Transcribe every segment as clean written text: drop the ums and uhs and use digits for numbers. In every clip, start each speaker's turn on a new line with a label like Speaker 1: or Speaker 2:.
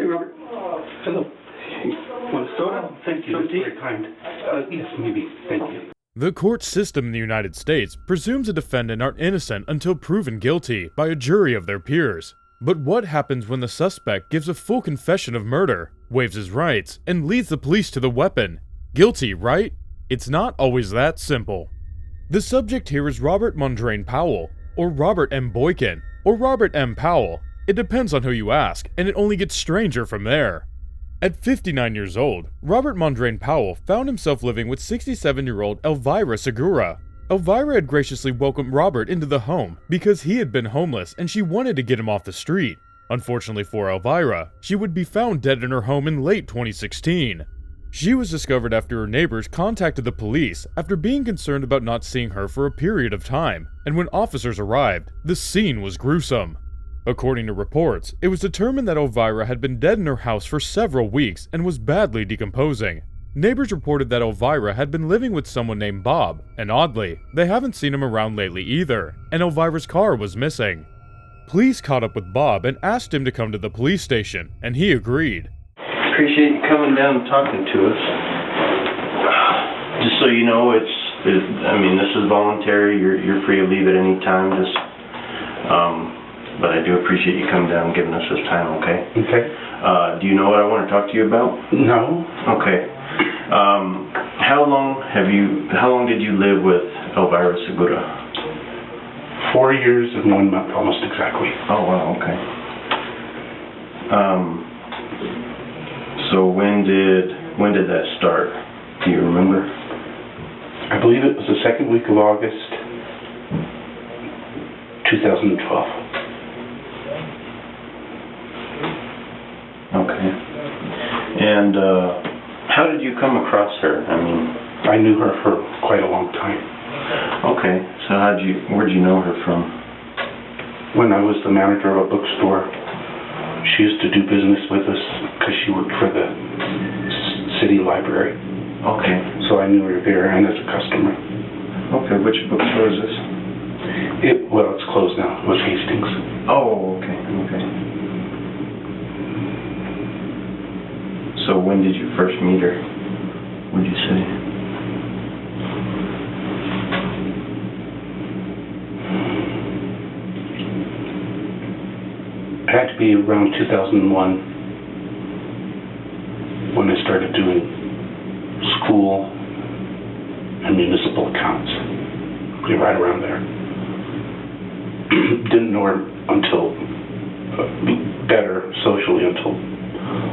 Speaker 1: Robert. Hello. Want to soda?
Speaker 2: Thank you. That's very kind. Yes, maybe. Thank you.
Speaker 3: The court system in the United States presumes a defendant are innocent until proven guilty by a jury of their peers. But what happens when the suspect gives a full confession of murder, waives his rights, and leads the police to the weapon? Guilty, right? It's not always that simple. The subject here is Robert Mondrian Powell, or Robert M. Boykin, or Robert M. Powell. It depends on who you ask, and it only gets stranger from there. At 59 years old, Robert Mondrian Powell found himself living with 67-year-old Elvira Segura. Elvira had graciously welcomed Robert into the home because he had been homeless and she wanted to get him off the street. Unfortunately for Elvira, she would be found dead in her home in late 2016. She was discovered after her neighbors contacted the police after being concerned about not seeing her for a period of time, and when officers arrived, the scene was gruesome. According to reports, it was determined that Elvira had been dead in her house for several weeks and was badly decomposing. Neighbors reported that Elvira had been living with someone named Bob, and oddly, they haven't seen him around lately either, and Elvira's car was missing. Police caught up with Bob and asked him to come to the police station, and he agreed.
Speaker 4: Appreciate you coming down and talking to us. Just so you know, this is voluntary. You're free to leave at any time. But I do appreciate you coming down and giving us this time. Okay.
Speaker 2: Okay.
Speaker 4: Do you know what I want to talk to you about?
Speaker 2: No.
Speaker 4: Okay. How long did you live with Elvira Segura?
Speaker 2: 4 years and 1 month, almost exactly.
Speaker 4: Oh wow. Okay. So when did that start? Do you remember?
Speaker 2: I believe it was the second week of August, 2012.
Speaker 4: Okay. And how did you come across her?
Speaker 2: I knew her for quite a long time.
Speaker 4: Okay. So where'd you know her from?
Speaker 2: When I was the manager of a bookstore, she used to do business with us because she worked for the city library.
Speaker 4: Okay.
Speaker 2: So I knew her there and as a customer.
Speaker 4: Okay. Which bookstore is this?
Speaker 2: It's closed now. It was Hastings.
Speaker 4: Oh, okay. Okay. So when did you first meet her, would you say?
Speaker 2: It had to be around 2001 when I started doing school and municipal accounts. Right around there. Didn't know her until better socially until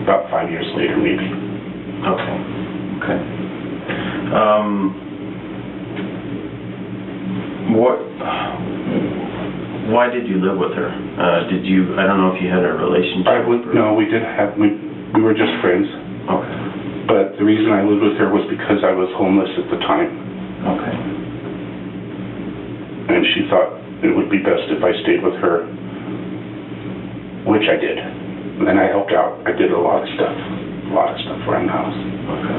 Speaker 2: about 5 years later, maybe.
Speaker 4: Okay. Okay. Why did you live with her? I don't know if you had a relationship.
Speaker 2: No, we didn't have. We were just friends.
Speaker 4: Okay.
Speaker 2: But the reason I lived with her was because I was homeless at the time.
Speaker 4: Okay.
Speaker 2: And she thought it would be best if I stayed with her, which I did. And I helped out. I did a lot of stuff around the house.
Speaker 4: Okay.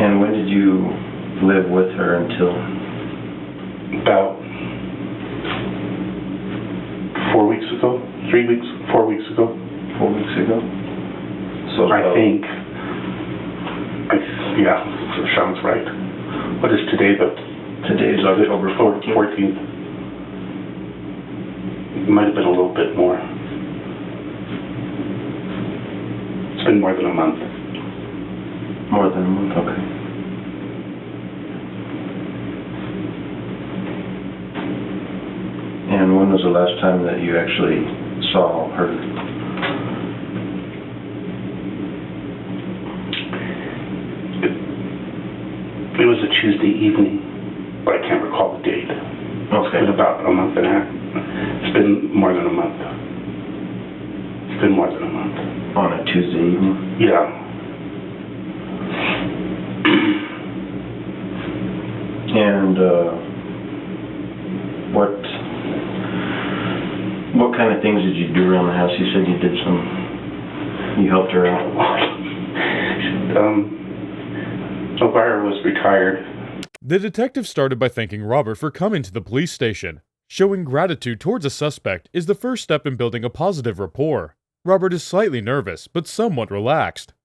Speaker 4: And when did you live with her until?
Speaker 2: About 4 weeks ago. 3 weeks. 4 weeks ago.
Speaker 4: 4 weeks ago. So
Speaker 2: I think. Yeah, sounds right. What is today?
Speaker 4: Today's October
Speaker 2: 14th. It might have been a little bit more. It's been more than a month.
Speaker 4: More than a month, okay. And when was the last time that you actually saw her?
Speaker 2: It was a Tuesday evening, but I can't recall the date.
Speaker 4: Okay.
Speaker 2: It's been about a month and a half. It's been more than a month. It's been more than a month.
Speaker 4: On a Tuesday evening?
Speaker 2: Yeah.
Speaker 4: And what kind of things did you do around the house? You said you helped her out.
Speaker 2: Elvira was retired.
Speaker 3: The detective started by thanking Robert for coming to the police station. Showing gratitude towards a suspect is the first step in building a positive rapport. Robert is slightly nervous, but somewhat relaxed.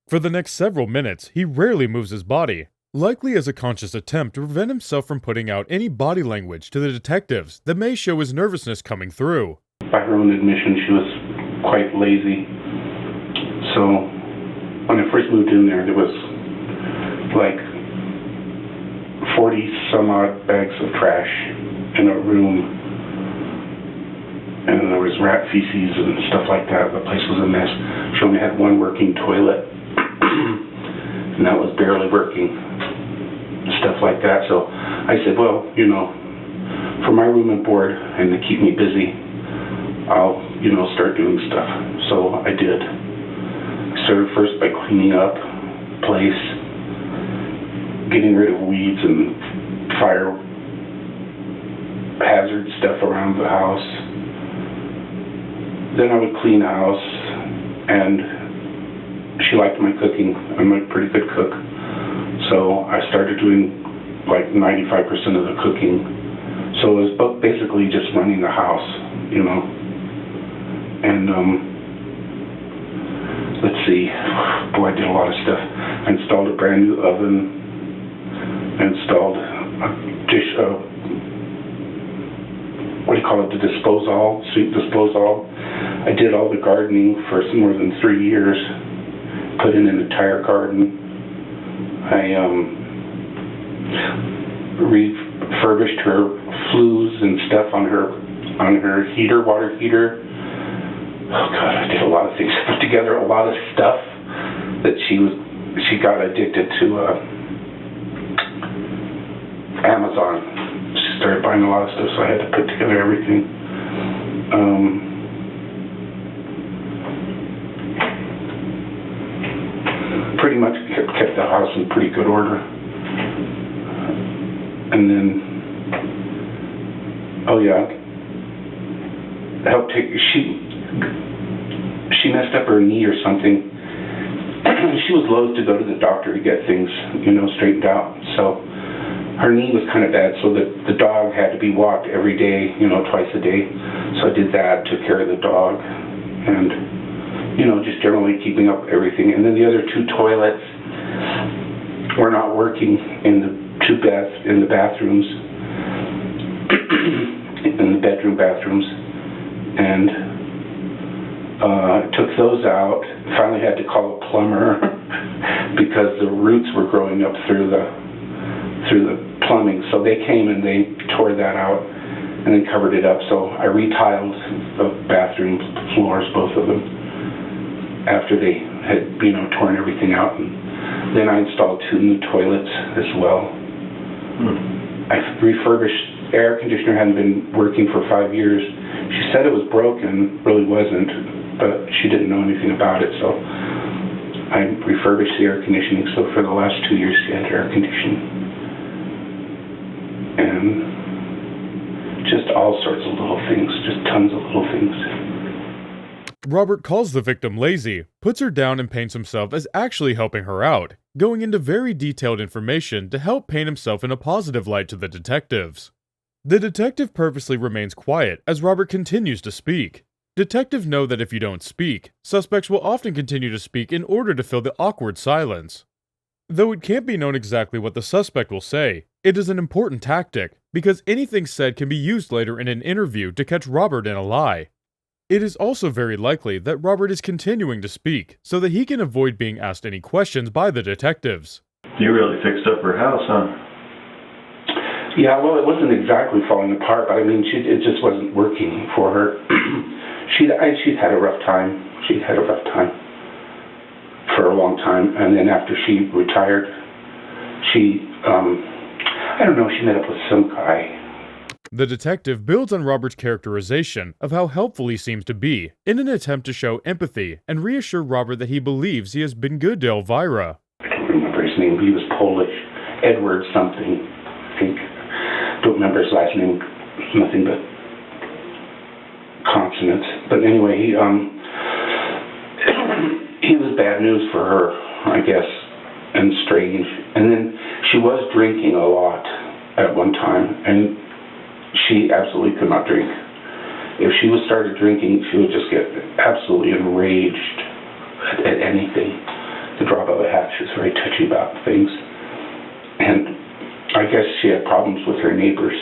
Speaker 3: For the next several minutes, he rarely moves his body, likely as a conscious attempt to prevent himself from putting out any body language to the detectives that may show his nervousness coming through.
Speaker 2: By her own admission, she was quite lazy. So, when I first moved in there was like 40 some odd bags of trash in a room. And there was rat feces and stuff like that. The place was a mess. She only had one working toilet. And that was barely working. Stuff like that. So I said, well, you know, for my room and board and to keep me busy, I'll, you know, start doing stuff. So I did. I started first by cleaning up the place, getting rid of weeds and fire hazard stuff around the house. Then I would clean the house, and she liked my cooking. I'm a pretty good cook. So I started doing like 95% of the cooking. So it was basically just running the house, you know. And let's see, boy, I did a lot of stuff. I installed a brand new oven. I installed a dish, what do you call it, the disposal, sweet disposal. I did all the gardening for more than 3 years. Put in an entire garden. I refurbished her flues and stuff on her heater, water heater. Oh God, I did a lot of things. I put together a lot of stuff that she got addicted to Amazon. She started buying a lot of stuff, so I had to put together everything. Pretty much kept the house in pretty good order. And then, oh yeah, helped take, she messed up her knee or something. She was loath to go to the doctor to get things, you know, straightened out. So her knee was kind of bad, so that the dog had to be walked every day, you know, twice a day. So I did that, took care of the dog, and you know, just generally keeping up everything. And then the other 2 toilets were not working in the bathrooms, in the bedroom bathrooms, and took those out. Finally had to call a plumber because the roots were growing up through the plumbing. So they came and they tore that out and then covered it up. So I retiled the bathroom floors, both of them, after they had, you know, torn everything out. And then I installed 2 new toilets as well. I refurbished, air conditioner hadn't been working for 5 years. She said it was broken, really wasn't, but she didn't know anything about it, so I refurbished the air conditioning. So for the last 2 years she had air conditioning. And just all sorts of little things, just tons of little things.
Speaker 3: Robert calls the victim lazy, puts her down, and paints himself as actually helping her out, going into very detailed information to help paint himself in a positive light to the detectives. The detective purposely remains quiet as Robert continues to speak. Detectives know that if you don't speak, suspects will often continue to speak in order to fill the awkward silence. Though it can't be known exactly what the suspect will say, it is an important tactic, because anything said can be used later in an interview to catch Robert in a lie. It is also very likely that Robert is continuing to speak, so that he can avoid being asked any questions by the detectives.
Speaker 4: You really fixed up her house, huh?
Speaker 2: Yeah, well, it wasn't exactly falling apart, but I mean, it just wasn't working for her. She's had a rough time. She'd had a rough time for a long time, and then after she retired, she, I don't know, she met up with some guy.
Speaker 3: The detective builds on Robert's characterization of how helpful he seems to be in an attempt to show empathy and reassure Robert that he believes he has been good to Elvira.
Speaker 2: I don't remember his name, but he was Polish. Edward something, I think. Don't remember his last name. Nothing but consonants. But anyway, he was bad news for her, I guess, and strange. And then She was drinking a lot at one time, and she absolutely could not drink. If she was started drinking, she would just get absolutely enraged at anything. The drop of a hat, she was very touchy about things. And I guess she had problems with her neighbors.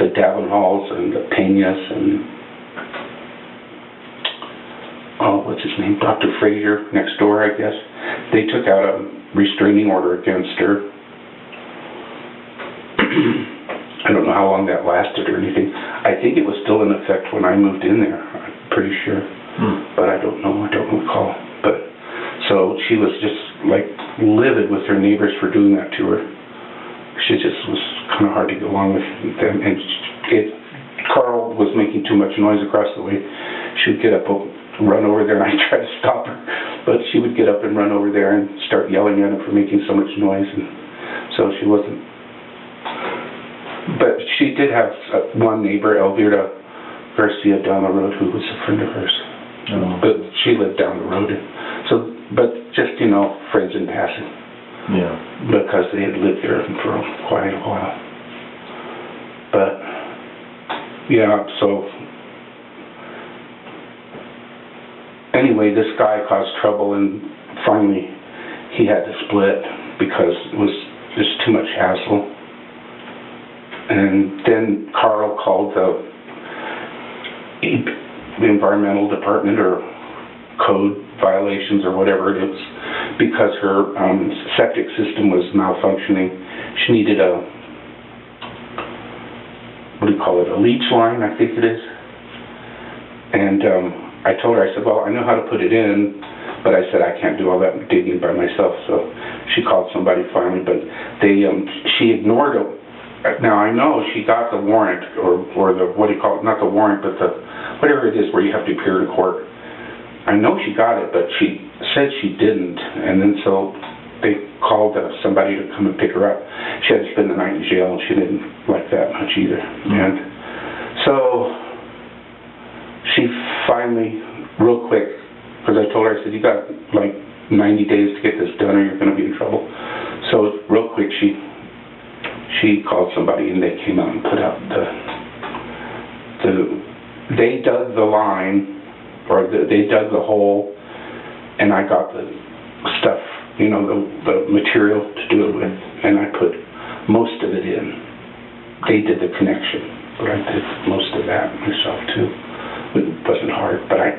Speaker 2: The Davenhalls and the Peñas and, what's his name, Dr. Frazier next door, I guess. They took out a restraining order against her. I don't know how long that lasted or anything. I think it was still in effect when I moved in there, I'm pretty sure. But I don't know, I don't recall. But so she was just like livid with her neighbors for doing that to her. She just was kind of hard to get along with them. And Carl was making too much noise across the way. She would get up, run over there, and I tried to stop her. But she would get up and run over there and start yelling at him for making so much noise. And so she wasn't. But she did have one neighbor, Elvira Garcia, down the road, who was a friend of hers.
Speaker 4: Oh.
Speaker 2: But she lived down the road. So, but just, friends in passing.
Speaker 4: Yeah.
Speaker 2: Because they had lived there for quite a while. But, yeah, so anyway, this guy caused trouble, and finally he had to split because it was just too much hassle. And then Carl called the environmental department or code violations or whatever it is, because her septic system was malfunctioning. She needed a leach line, I think it is. And I told her, I said, well, I know how to put it in, but I said I can't do all that digging by myself. So she called somebody finally, but she ignored it. Now I know she got the warrant, or the, what do you call it, not the warrant, but the, whatever it is where you have to appear in court. I know she got it, but she said she didn't, and then so they called somebody to come and pick her up. She had to spend the night in jail, and she didn't like that much either. And so she finally, real quick, because I told her, I said, you got like 90 days to get this done or you're going to be in trouble. So real quick, she called somebody, and they came out and put out they dug the line, or they dug the hole, and I got the stuff, the material to do it with, and I put most of it in. They did the connection, but I did most of that myself too. It wasn't hard, but I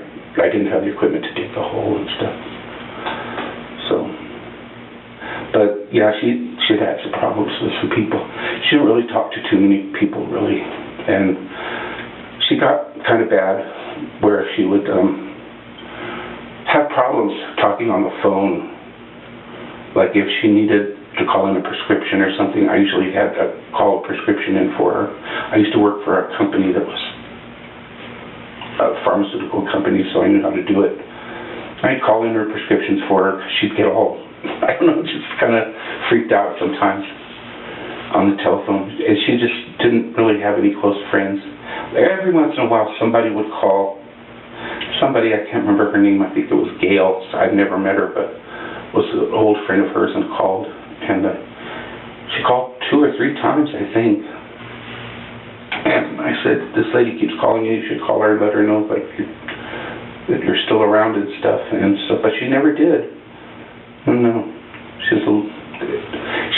Speaker 2: didn't have the equipment to dig the hole and stuff. So, but yeah, she'd had some problems with some people. She didn't really talk to too many people, really. And she got kind of bad where she would have problems talking on the phone. Like if she needed to call in a prescription or something, I usually had to call a prescription in for her. I used to work for a company that was a pharmaceutical company, so I knew how to do it. I'd call in her prescriptions for her. She'd get all, I don't know, just kind of freaked out sometimes on the telephone. And she just didn't really have any close friends. Every once in a while, somebody would call. Somebody, I can't remember her name, I think it was Gail. I'd never met her, but was an old friend of hers and called. And she called 2 or 3 times, I think. And I said, this lady keeps calling you should call her and let her know that you're still around and stuff. And so, but she never did. No, she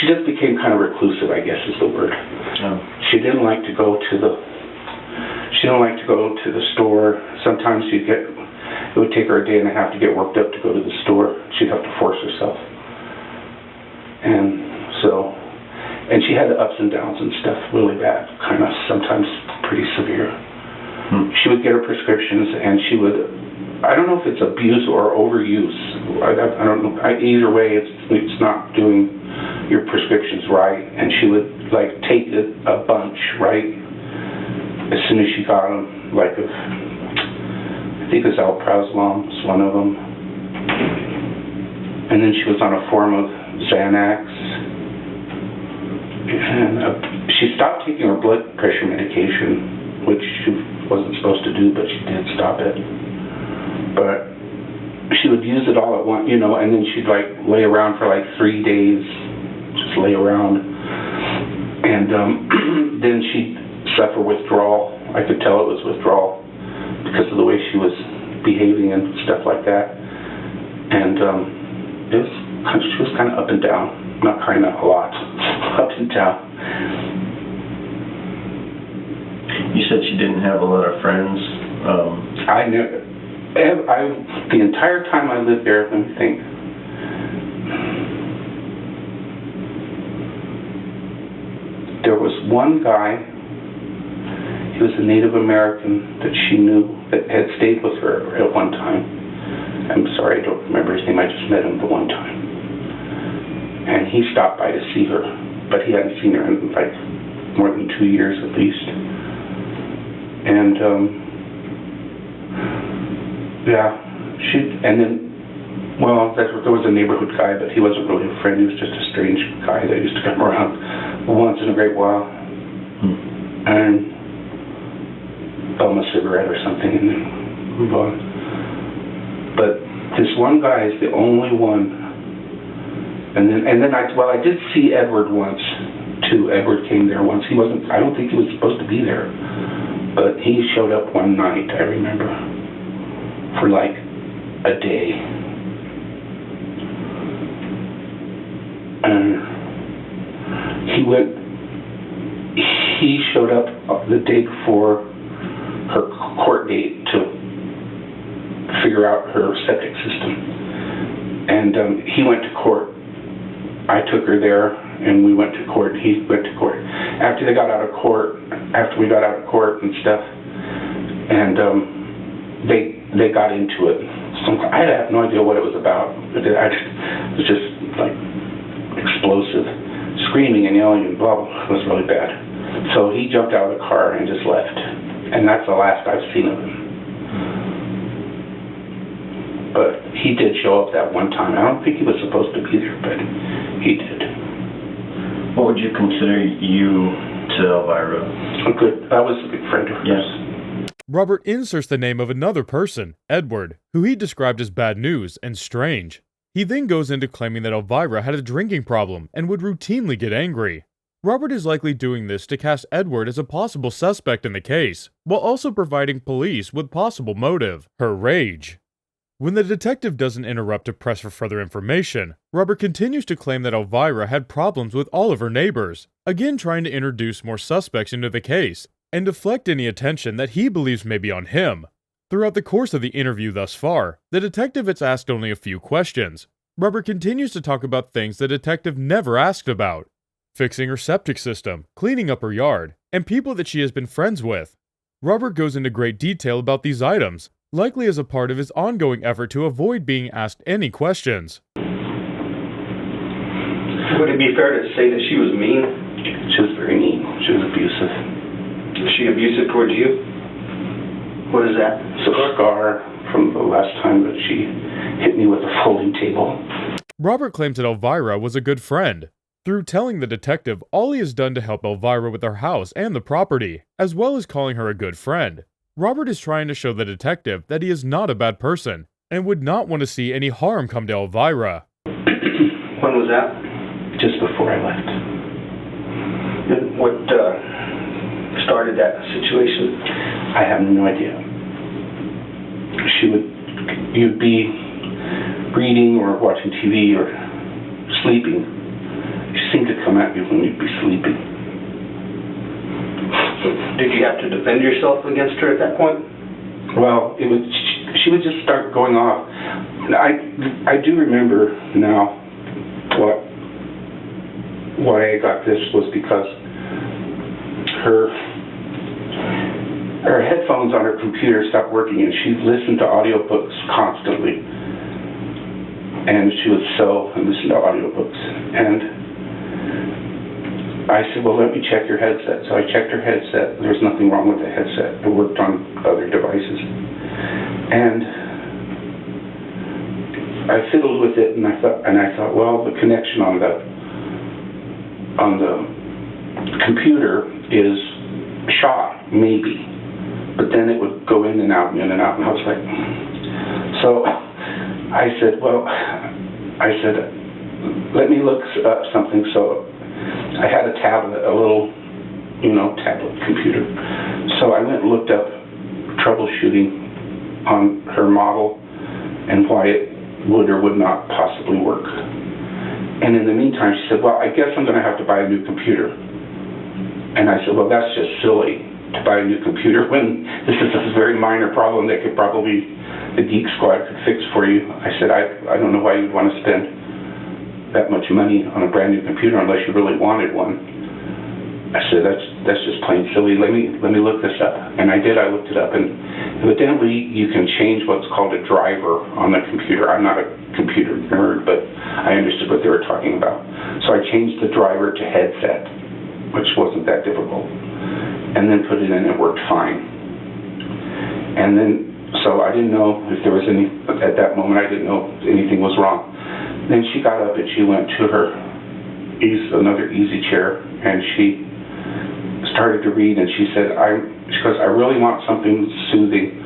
Speaker 2: just became kind of reclusive, I guess is the word.
Speaker 4: Oh.
Speaker 2: She didn't like to go to the store. Sometimes it would take her a day and a half to get worked up to go to the store. She'd have to force herself. And she had the ups and downs and stuff really bad, kind of sometimes pretty severe. She would get her prescriptions, and she would, I don't know if it's abuse or overuse. I don't know. Either way, it's not doing your prescriptions right. And she would like take a bunch, right, as soon as she got them. Like I think it was alprazolam was one of them. And then she was on a form of Xanax. And she stopped taking her blood pressure medication, which she wasn't supposed to do, but she did stop it. But she would use it all at once, you know, and then she'd like lay around for like 3 days, just lay around, and then she'd suffer withdrawal. I could tell it was withdrawal because of the way she was behaving and stuff like that. And she was kind of up and down, not kind of, a lot, up and down.
Speaker 4: You said she didn't have a lot of friends.
Speaker 2: The entire time I lived there, let me think. There was one guy, he was a Native American that she knew that had stayed with her at one time. I'm sorry, I don't remember his name, I just met him the one time. And he stopped by to see her, but he hadn't seen her in like more than 2 years at least. And there was a neighborhood guy, but he wasn't really a friend. He was just a strange guy that used to come around once in a great while and bum a cigarette or something and then move on. But this one guy is the only one. And then I did see Edward once too. Edward came there once. I don't think he was supposed to be there, but he showed up one night, I remember, for like a day. And he showed up the day before her court date to figure out her septic system. And he went to court. I took her there, and we went to court. He went to court. After we got out of court and stuff, and they got into it. I have no idea what it was about. It was just like explosive, screaming and yelling and blah blah. It was really bad. So he jumped out of the car and just left, and that's the last I've seen of him. But he did show up that one time. I don't think he was supposed to be there, but he did.
Speaker 4: What would you consider you to Elvira?
Speaker 2: I was a good friend of hers.
Speaker 4: Yes.
Speaker 3: Robert inserts the name of another person, Edward, who he described as bad news and strange. He then goes into claiming that Elvira had a drinking problem and would routinely get angry. Robert is likely doing this to cast Edward as a possible suspect in the case, while also providing police with possible motive, her rage. When the detective doesn't interrupt to press for further information, Robert continues to claim that Elvira had problems with all of her neighbors, again trying to introduce more suspects into the case, and deflect any attention that he believes may be on him. Throughout the course of the interview thus far, the detective has asked only a few questions. Robert continues to talk about things the detective never asked about: fixing her septic system, cleaning up her yard, and people that she has been friends with. Robert goes into great detail about these items, likely as a part of his ongoing effort to avoid being asked any questions.
Speaker 1: Would it be fair to say that she was mean?
Speaker 2: She was very mean. She was abusive.
Speaker 1: Was she abusive towards you? What is that?
Speaker 2: It's a scar from the last time that she hit me with a folding table.
Speaker 3: Robert claims that Elvira was a good friend, through telling the detective all he has done to help Elvira with her house and the property, as well as calling her a good friend. Robert is trying to show the detective that he is not a bad person, and would not want to see any harm come to Elvira.
Speaker 1: When was that?
Speaker 2: Just before I left.
Speaker 1: And what started that situation?
Speaker 2: I have no idea. You'd be reading or watching TV or sleeping. She seemed to come at you when you'd be sleeping.
Speaker 1: Did you have to defend yourself against her at that point?
Speaker 2: Well, she would just start going off. I do remember now why I got this was because her headphones on her computer stopped working, and she listened to audiobooks constantly. And she would sew and listen to audiobooks. And I said, well, let me check your headset. So I checked her headset. There was nothing wrong with the headset. It worked on other devices. And I fiddled with it, and I thought, well, the connection on the computer is shot, maybe. But then it would go in and out and in and out, and I was like, so I said, let me look up something. So I had a tablet, a little, tablet computer. So I went and looked up troubleshooting on her model and why it would or would not possibly work. And in the meantime, she said, well, I guess I'm going to have to buy a new computer. And I said, well, that's just silly to buy a new computer when this is a very minor problem that could probably, the Geek Squad could fix for you. I said, I don't know why you'd want to spend that much money on a brand new computer unless you really wanted one. I said, that's just plain silly. Let me look this up. And I did. I looked it up, and evidently you can change what's called a driver on the computer. I'm not a computer nerd, but I understood what they were talking about. So I changed the driver to headset, which wasn't that difficult, and then put it in. It worked fine. And then, so I didn't know if there was any, at that moment I didn't know if anything was wrong. Then she got up and she went to her another easy chair, and she started to read, and she said, she goes, I really want something soothing.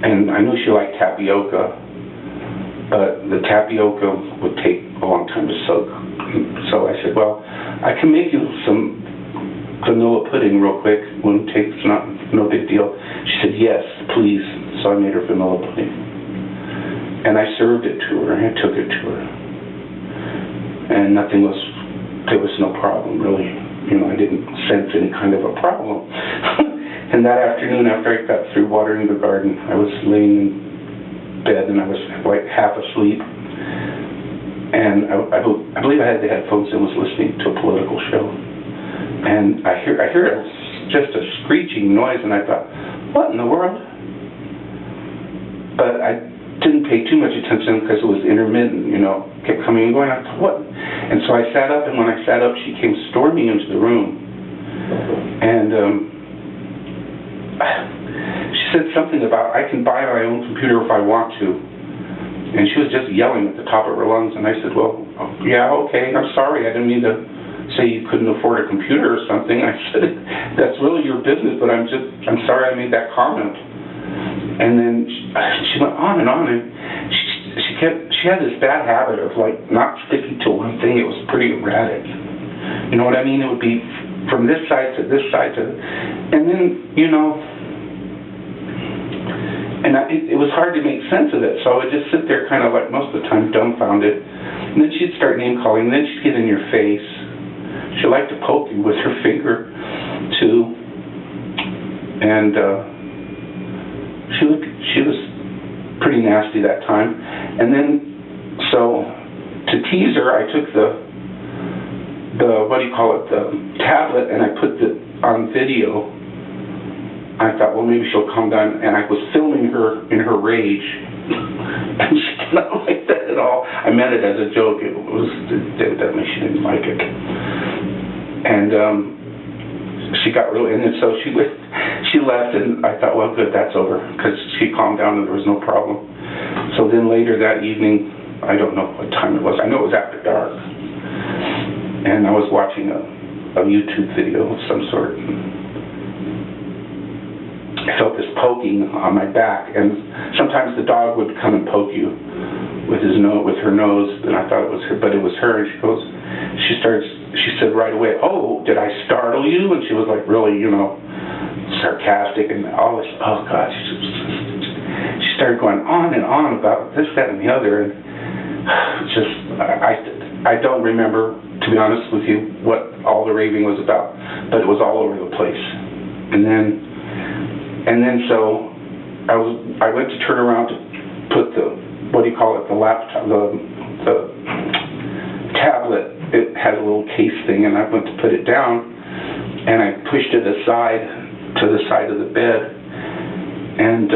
Speaker 2: And I knew she liked tapioca, but the tapioca would take a long time to soak. So I said, well, I can make you some vanilla pudding real quick. Won't take, it's no big deal. She said, yes, please. So I made her vanilla pudding. And I served it to her, I took it to her. And there was no problem, really. I didn't sense any kind of a problem. And that afternoon, after I got through watering the garden, I was laying in bed and I was like half asleep. And I believe I had the headphones and was listening to a political show. And I hear just a screeching noise, and I thought, what in the world? But I didn't pay too much attention because it was intermittent, kept coming and going. I thought, what? And so I sat up, and when I sat up, she came storming into the room. And she said something about, I can buy my own computer if I want to. And she was just yelling at the top of her lungs. And I said, well, yeah, okay, I'm sorry. I didn't mean to say you couldn't afford a computer or something. I said, that's really your business, but I'm sorry I made that comment. And then she went on, and she had this bad habit of not sticking to one thing. It was pretty erratic. You know what I mean? It would be from this side to this side to, and then it was hard to make sense of it. So I would just sit there kind of most of the time dumbfounded. And then she'd start name calling, and then she'd get in your face. She liked to poke you with her finger too. And she was pretty nasty that time. And then, so to tease her, I took the tablet, and I put it on video. I thought, well, maybe she'll calm down. And I was filming her in her rage, and she did not like that at all. I meant it as a joke. It was evidently she didn't like it. And she got really, and then so she left, and I thought, well, good, that's over, because she calmed down and there was no problem. So then later that evening, I don't know what time it was. I know it was after dark, and I was watching a YouTube video of some sort. I felt this poking on my back, and sometimes the dog would come and poke you with her nose, and I thought it was her, but it was her. And she said right away, oh, did I startle you? And she was really, sarcastic and all this. Oh gosh, she started going on and on about this, that, and the other, and I don't remember, to be honest with you, what all the raving was about, but it was all over the place. And then so I went to turn around to put the laptop, the tablet. It had a little case thing, and I went to put it down, and I pushed it aside to the side of the bed, and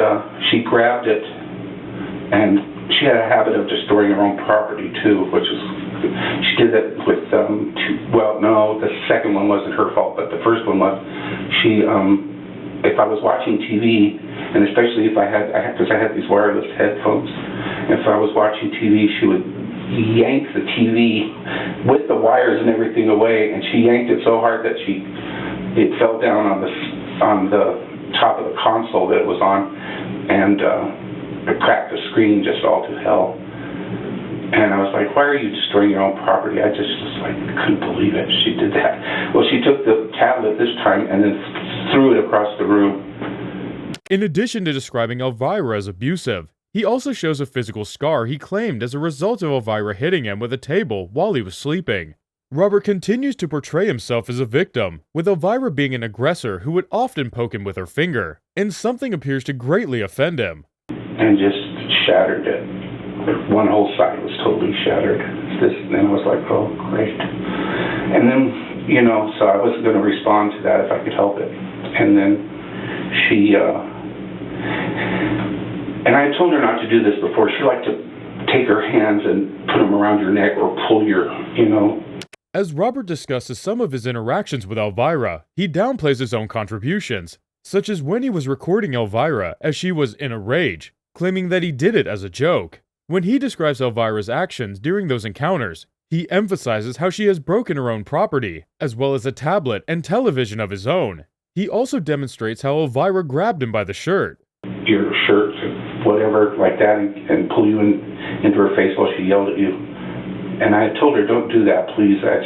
Speaker 2: she grabbed it, and she had a habit of destroying her own property too, she did that with, the second one wasn't her fault, but the first one was, if I was watching TV, and especially if because I had these wireless headphones, if I was watching TV, she would yank the TV with the wires and everything away, and she yanked it so hard that it fell down on the top of the console that it was on, and it cracked the screen just all to hell. And I was like, why are you destroying your own property? I just was like, couldn't believe it. She did that. Well, she took the tablet this time and then threw it across the room.
Speaker 3: In addition to describing Elvira as abusive, he also shows a physical scar he claimed as a result of Elvira hitting him with a table while he was sleeping. Robert continues to portray himself as a victim, with Elvira being an aggressor who would often poke him with her finger, and something appears to greatly offend him.
Speaker 2: And just shattered it. One whole side was totally shattered. And I was like, oh, great. And then, you know, so I wasn't going to respond to that if I could help it. And then she, and I told her not to do this before. She liked to take her hands and put them around your neck or pull your, you know.
Speaker 3: As Robert discusses some of his interactions with Elvira, he downplays his own contributions, such as when he was recording Elvira as she was in a rage, claiming that he did it as a joke. When he describes Elvira's actions during those encounters, he emphasizes how she has broken her own property, as well as a tablet and television of his own. He also demonstrates how Elvira grabbed him by the shirt.
Speaker 2: Your shirt, whatever, like that, and pull you into her face while she yelled at you. And I told her, don't do that, please. I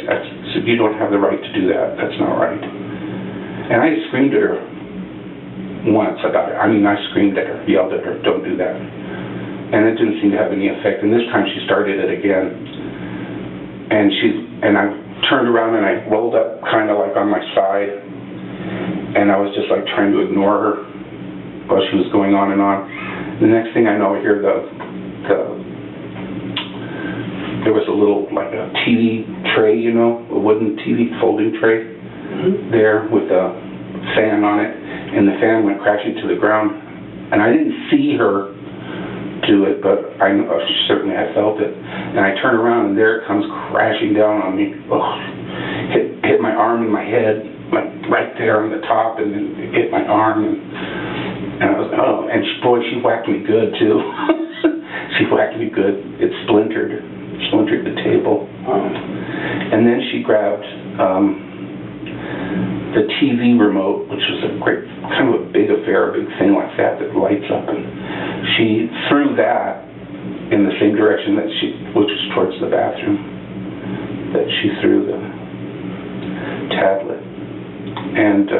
Speaker 2: said, you don't have the right to do that. That's not right. And I screamed at her once about it. I mean, I screamed at her, yelled at her, don't do that. And it didn't seem to have any effect. And this time she started it again. And I turned around and I rolled up kind of like on my side. And I was just like trying to ignore her while she was going on and on. The next thing I know, I hear there was a little, like a TV tray, you know, a wooden TV folding tray there with a fan on it. And the fan went crashing to the ground. And I didn't see her do it, but certainly I felt it. And I turn around and there it comes crashing down on me. Oh, hit my arm and my head, like right there on the top, and then it hit my arm. And I was, oh, and she whacked me good too. She whacked me good. It splintered the table. And then she grabbed the TV remote, which was a great, kind of a big affair, a big thing like that lights up, and she threw that in the same direction which was towards the bathroom, that she threw the tablet. And,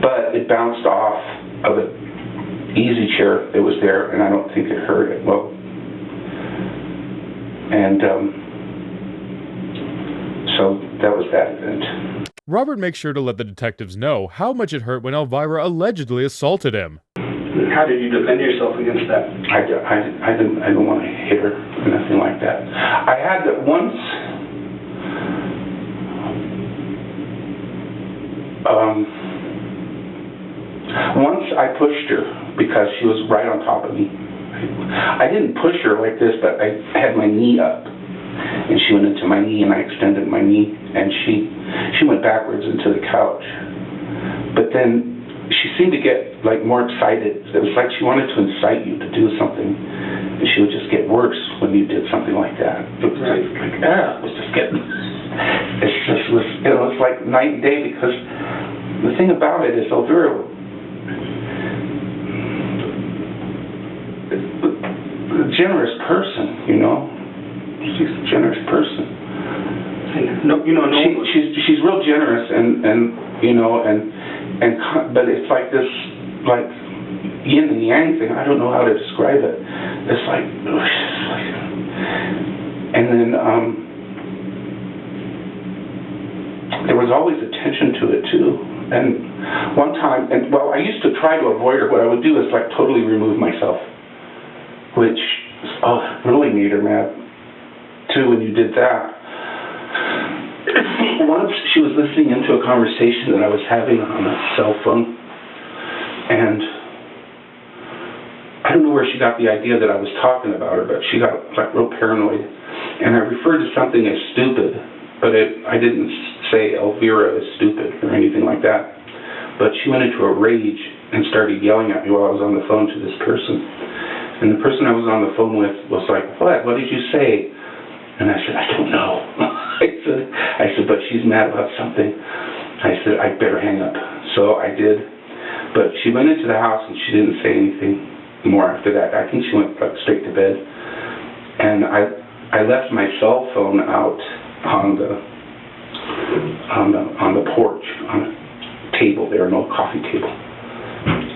Speaker 2: but it bounced off of an easy chair that was there, and I don't think it hurt it. Well, and so that was that event.
Speaker 3: Robert makes sure to let the detectives know how much it hurt when Elvira allegedly assaulted him.
Speaker 1: How did you defend yourself against that?
Speaker 2: I didn't want to hit her or nothing like that. I had that once. Once I pushed her because she was right on top of me. I didn't push her like this, but I had my knee up, and she went into my knee, and I extended my knee, and she went backwards into the couch. But then she seemed to get like more excited. It was like she wanted to incite you to do something, and she would just get worse when you did something like that. It was like it was just getting. It was like night and day, because the thing about it is Elvira, a generous person, you know. She's a generous person. She's real generous, and you know, but it's like this, like yin and yang thing. I don't know how to describe it. It's like, and then there was always attention to it too. And one time, I used to try to avoid her. What I would do is like totally remove myself, which really made her mad too when you did that. Once she was listening into a conversation that I was having on a cell phone, and I don't know where she got the idea that I was talking about her, but she got like real paranoid, and I referred to something as stupid, but I didn't say Elvira is stupid or anything like that. But she went into a rage and started yelling at me while I was on the phone to this person. And the person I was on the phone with was like, what did you say? And I said, I don't know. I said, but she's mad about something. I said, I better hang up. So I did. But she went into the house and she didn't say anything more after that. I think she went straight to bed. And I left my cell phone out on the porch, on a table there, an old coffee table.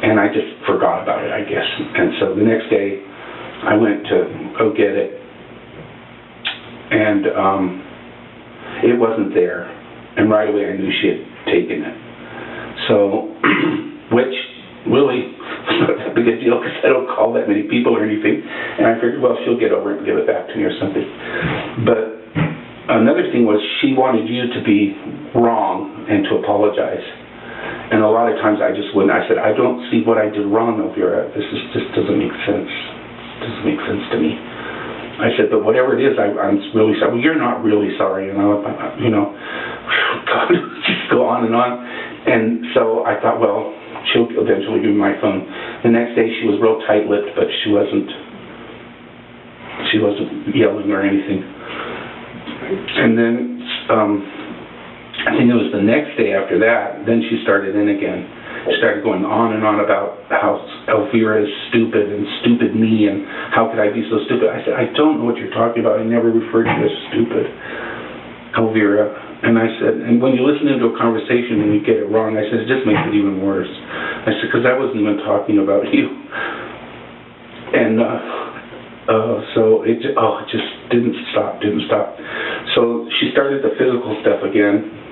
Speaker 2: And I just forgot about it, I guess. And so the next day, I went to go get it, and it wasn't there. And right away, I knew she had taken it. So, which really was not that big a deal because I don't call that many people or anything. And I figured, well, she'll get over it and give it back to me or something. But another thing was she wanted you to be wrong and to apologize. And a lot of times I just wouldn't. I said, I don't see what I did wrong, Elvira. This doesn't make sense. Doesn't make sense to me. I said, but whatever it is, I'm really sorry. Well, you're not really sorry, God, just go on. And so I thought, well, she'll eventually give me my phone. The next day she was real tight-lipped, but she wasn't yelling or anything. And then I think it was the next day after that, then she started in again. She started going on and on about how Elvira is stupid and stupid me and how could I be so stupid. I said, I don't know what you're talking about. I never referred to you as stupid, Elvira. And I said, and when you listen into a conversation and you get it wrong, I said, it just makes it even worse. I said, because I wasn't even talking about you. And so it just didn't stop. So she started the physical stuff again,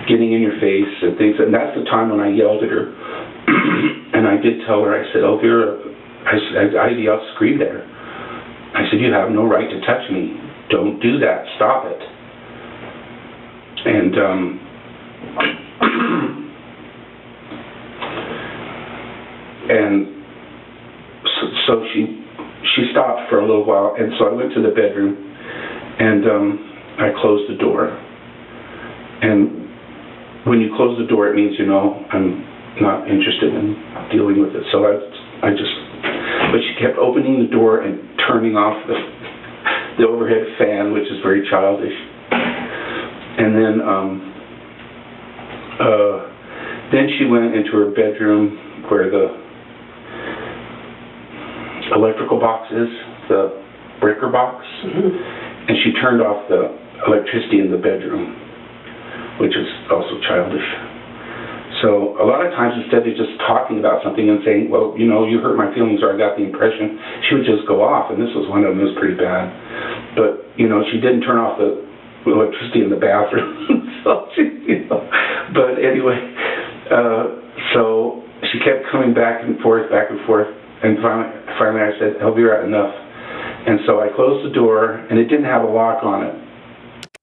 Speaker 2: getting in your face and things. And that's the time when I yelled at her. And I did tell her, I said, Elvira, I yelled, screamed at her. I said, you have no right to touch me. Don't do that. Stop it. And so she stopped for a little while, and so I went to the bedroom, and I closed the door. And when you close the door, it means I'm not interested in dealing with it. So but she kept opening the door and turning off the overhead fan, which is very childish. And then she went into her bedroom where the electrical box is, the breaker box, and she turned off the electricity in the bedroom, which is also childish. So a lot of times, instead of just talking about something and saying, well, you hurt my feelings, or I got the impression, she would just go off, and this was one of them. It was pretty bad. But, she didn't turn off the electricity in the bathroom. But anyway, so she kept coming back and forth, and finally I said, Elvira, enough. And so I closed the door, and it didn't have a lock on it.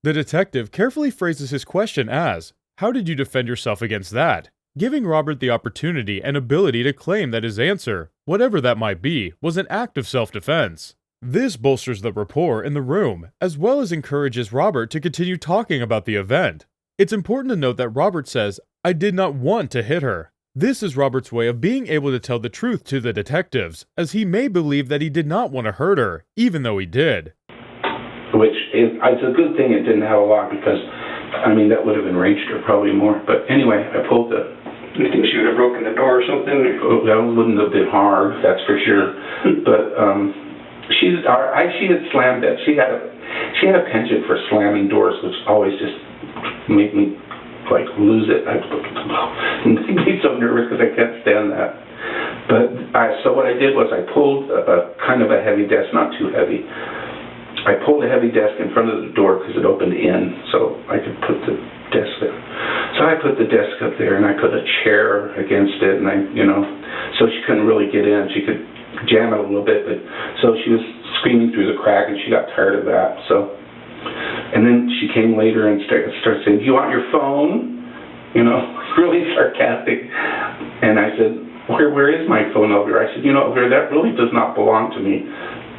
Speaker 3: The detective carefully phrases his question as, how did you defend yourself against that? Giving Robert the opportunity and ability to claim that his answer, whatever that might be, was an act of self-defense. This bolsters the rapport in the room, as well as encourages Robert to continue talking about the event. It's important to note that Robert says, I did not want to hit her. This is Robert's way of being able to tell the truth to the detectives, as he may believe that he did not want to hurt her, even though he did.
Speaker 2: Which is, it's a good thing it didn't have a lock, because, that would have enraged her probably more. But anyway, I pulled the...
Speaker 1: You think she would have broken the door or something?
Speaker 2: Oh, that wouldn't have been hard, that's for sure. But, she had slammed it. She had a penchant for slamming doors, which always just made me lose it. It made me so nervous because I can't stand that. But so what I did was I pulled a kind of a heavy desk, not too heavy. I pulled a heavy desk in front of the door because it opened in, so I could put the desk there. So I put the desk up there, and I put a chair against it, and so she couldn't really get in. She could jam it a little bit, but so she was screaming through the crack, and she got tired of that. So, and then she came later and started saying, "Do you want your phone?" Really sarcastic. And I said, "Where is my phone over here?" I said, "Over there, that really does not belong to me.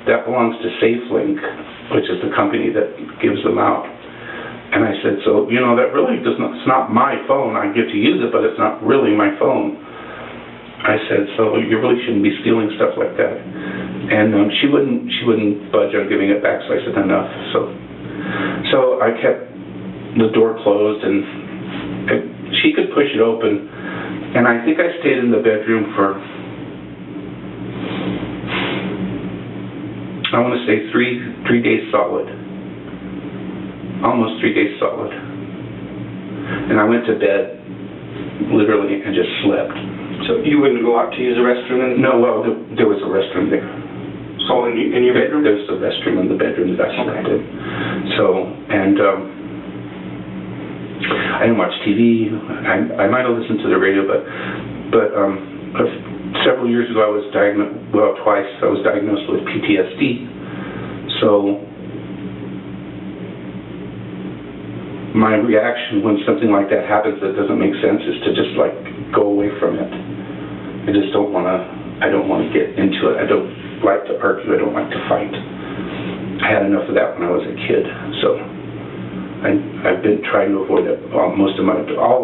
Speaker 2: That belongs to SafeLink, which is the company that gives them out." And I said, "So, that really does not. It's not my phone. I get to use it, but it's not really my phone." I said, "So you really shouldn't be stealing stuff like that." And she wouldn't budge on giving it back. So I said, "Enough." So I kept the door closed, and she could push it open. And I think I stayed in the bedroom for I want to say three days solid. Almost 3 days solid. And I went to bed, literally, and just slept.
Speaker 1: So you wouldn't go out to use the restroom?
Speaker 2: No, well, there was a restroom there.
Speaker 1: So in your bedroom?
Speaker 2: There's a restroom in the bedroom that I slept in. So, and I didn't watch TV. I might have listened to the radio, but several years ago I was diagnosed, well, twice, I was diagnosed with PTSD. So my reaction when something like that happens that doesn't make sense is to just like go away from it. I just don't want to get into it. I don't like to argue. I don't like to fight. I had enough of that when I was a kid. So I've been trying to avoid it all of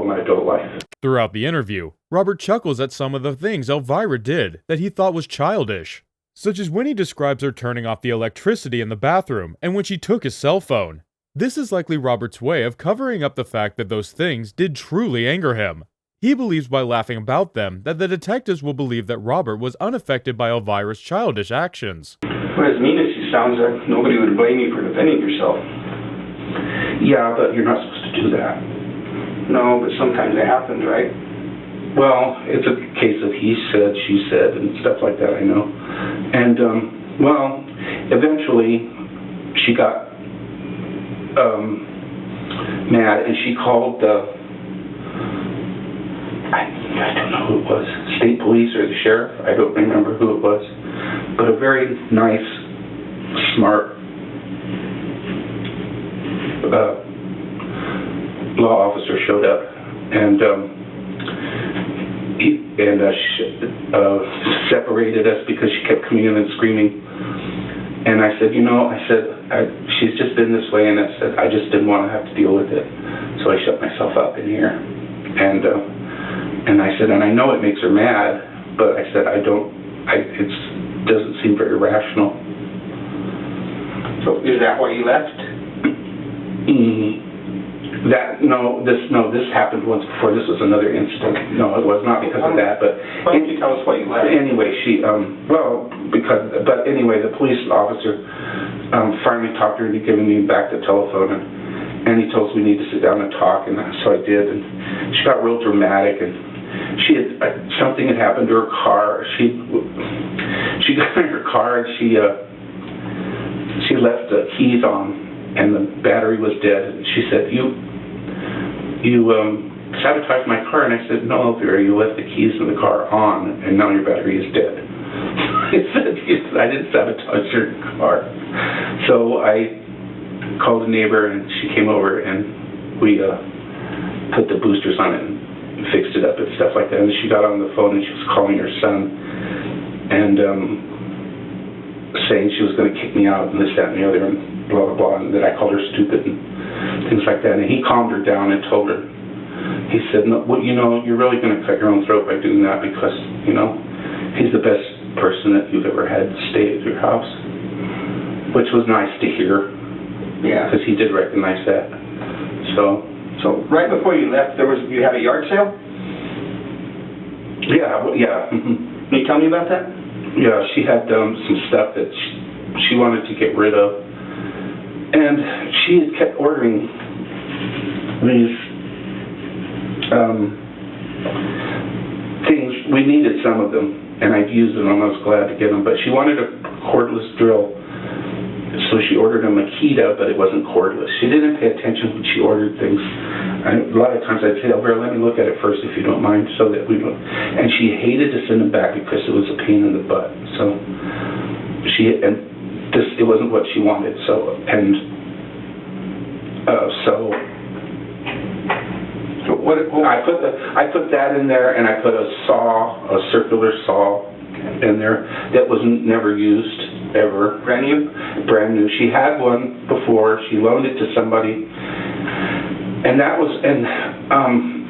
Speaker 2: my adult life.
Speaker 3: Throughout the interview, Robert chuckles at some of the things Elvira did that he thought was childish, such as when he describes her turning off the electricity in the bathroom and when she took his cell phone. This is likely Robert's way of covering up the fact that those things did truly anger him. He believes by laughing about them that the detectives will believe that Robert was unaffected by Elvira's childish actions.
Speaker 1: Well, as mean as he sounds, nobody would blame you for defending yourself.
Speaker 2: Yeah, but you're not supposed to do that.
Speaker 1: No, but sometimes it happens, right?
Speaker 2: Well, it's a case of he said, she said, and stuff like that, I know. And, well, eventually she got mad, and she called I don't know who it was, state police or the sheriff, I don't remember who it was, but a very nice, smart law officer showed up, and separated us because she kept coming in and screaming. And I said, she's just been this way, and I said, I just didn't want to have to deal with it. So I shut myself up in here. And I said, and I know it makes her mad, but I said, it doesn't seem very rational.
Speaker 1: So is that why you left?
Speaker 2: This happened once before. This was another incident. No, it was not because of that, but...
Speaker 1: Why don't you tell us why you left?
Speaker 2: Anyway, the police officer finally talked her into giving me back the telephone, and he told us we need to sit down and talk, and so I did, and she got real dramatic, and something had happened to her car. She got in her car, and she left the keys on, and the battery was dead. And she said, you sabotaged my car. And I said, no, Elvira, you left the keys in the car on, and now your battery is dead. I said, I didn't sabotage your car. So I called a neighbor, and she came over, and we put the boosters on it and fixed it up and stuff like that. And she got on the phone, and she was calling her son, and saying she was going to kick me out, and this, that, and the other, and blah, blah, blah, and that I called her stupid and things like that. And he calmed her down and told her, he said, no, well, you're really going to cut your own throat by doing that, because, he's the best person that you've ever had stay at your house, which was nice to hear. Yeah. Because he did recognize that. So
Speaker 1: right before you left, you had a yard sale?
Speaker 2: Yeah.
Speaker 1: Can you tell me about that?
Speaker 2: Yeah, she had some stuff that she wanted to get rid of, and she had kept ordering these things. We needed some of them, and I'd used them, and I was glad to get them, but she wanted a cordless drill, so she ordered a Makita, but it wasn't cordless. She didn't pay attention when she ordered things. A lot of times I'd say, Elvira, let me look at it first if you don't mind, so that we don't. And she hated to send them back because it was a pain in the butt. So it wasn't what she wanted. So I put that in there, and I put a circular saw in there that was never used ever.
Speaker 1: Brand new?
Speaker 2: Brand new. She had one before. She loaned it to somebody. And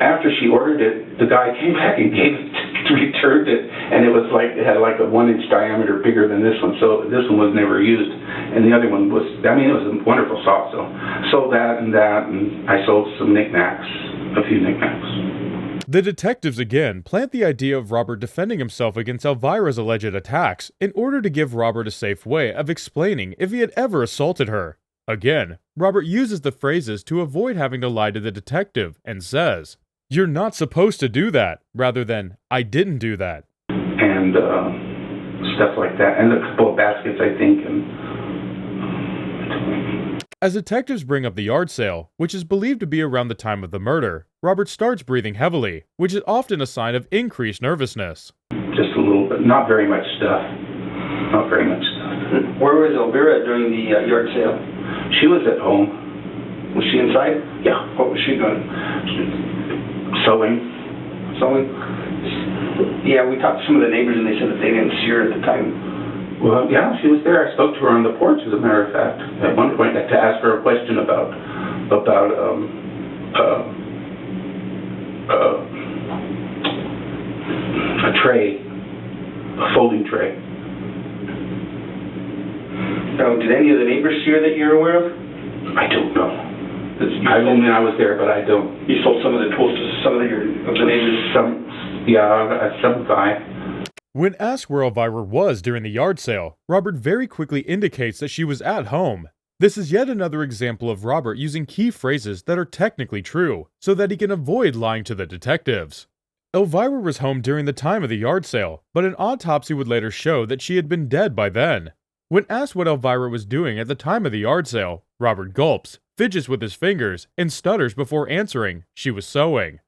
Speaker 2: after she ordered it, the guy came back and returned it, and it had like a 1-inch diameter bigger than this one, so this one was never used, and the other one was, it was a wonderful saw, so sold that, and I sold some knickknacks, a few knickknacks.
Speaker 3: The detectives again plant the idea of Robert defending himself against Elvira's alleged attacks in order to give Robert a safe way of explaining if he had ever assaulted her. Again, Robert uses the phrases to avoid having to lie to the detective and says, "You're not supposed to do that," rather than, "I didn't do that."
Speaker 2: And stuff like that. And a couple of baskets, I think.
Speaker 3: As detectives bring up the yard sale, which is believed to be around the time of the murder, Robert starts breathing heavily, which is often a sign of increased nervousness.
Speaker 2: Just a little bit. Not very much stuff. Not very much stuff.
Speaker 1: Where was Elvira during the yard sale?
Speaker 2: She was at home.
Speaker 1: Was she inside?
Speaker 2: Yeah.
Speaker 1: What was she doing?
Speaker 2: Sewing.
Speaker 1: Sewing? Yeah, we talked to some of the neighbors and they said that they didn't see her at the time.
Speaker 2: Well, yeah, she was there. I spoke to her on the porch, as a matter of fact. At one point, to ask her a question about a tray, a folding tray.
Speaker 1: Now, did any of the neighbors see her that you're aware of?
Speaker 2: I don't know. I mean, I was there, but I don't.
Speaker 1: You sold some of the tools to some of the neighbors?
Speaker 2: Some guy.
Speaker 3: When asked where Elvira was during the yard sale, Robert very quickly indicates that she was at home. This is yet another example of Robert using key phrases that are technically true, so that he can avoid lying to the detectives. Elvira was home during the time of the yard sale, but an autopsy would later show that she had been dead by then. When asked what Elvira was doing at the time of the yard sale, Robert gulps, fidgets with his fingers, and stutters before answering she was sewing.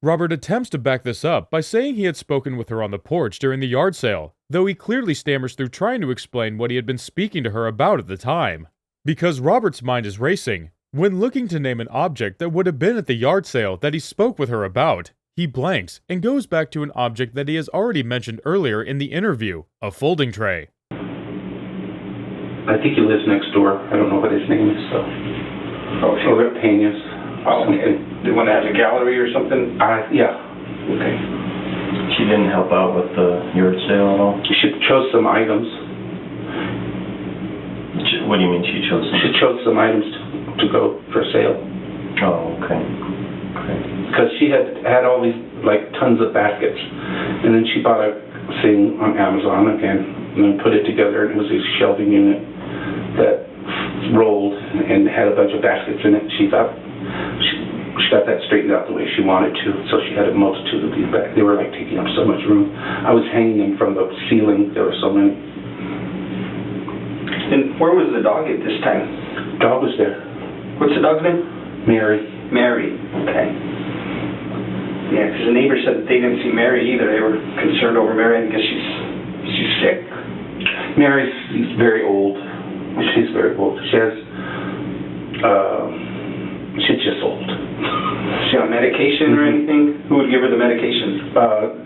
Speaker 3: Robert attempts to back this up by saying he had spoken with her on the porch during the yard sale, though he clearly stammers through trying to explain what he had been speaking to her about at the time. Because Robert's mind is racing, when looking to name an object that would have been at the yard sale that he spoke with her about, he blanks and goes back to an object that he has already mentioned earlier in the interview, a folding tray.
Speaker 2: I think he lives next door. I don't know what his name is, so. Over at Pena's.
Speaker 1: Oh, okay. The one that has a gallery or something?
Speaker 2: Yeah.
Speaker 1: Okay.
Speaker 4: She didn't help out with the yard sale at all?
Speaker 2: She chose some items.
Speaker 4: What do you mean she chose some?
Speaker 2: She chose some items to go for sale.
Speaker 4: Oh, okay.
Speaker 2: Because she had all these, like, tons of baskets. And then she bought a thing on Amazon again, and then put it together, and it was a shelving unit that rolled and had a bunch of baskets in it. She thought she got that straightened out the way she wanted to, so she had a multitude of these bags. They were like taking up so much room. I was hanging them from the ceiling. There were so many.
Speaker 1: And where was the dog at this time?
Speaker 2: Dog was there.
Speaker 1: What's the dog's name?
Speaker 2: Mary.
Speaker 1: Mary. Okay. Yeah, because the neighbors said that they didn't see Mary either. They were concerned over Mary because she's sick.
Speaker 2: Mary's very old. She's very old. She's just old.
Speaker 1: Is she on medication or anything? Who would give her the medication?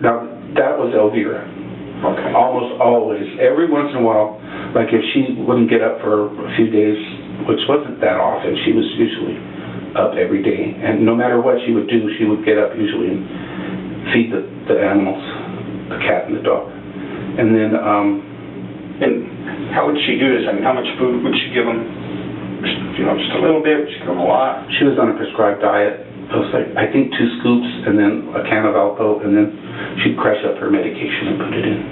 Speaker 2: Now, that was Elvira.
Speaker 1: Okay.
Speaker 2: Almost always. Every once in a while, like if she wouldn't get up for a few days, which wasn't that often, she was usually up every day. And no matter what she would do, she would get up usually and feed the animals, the cat and the dog. And then,
Speaker 1: and how would she do this? I mean, how much food would she give them? Just a little bit? Would she give them a lot?
Speaker 2: she was on a prescribed diet. It was like, I think 2 scoops and then a can of Alpo, and then she'd crush up her medication and put it in.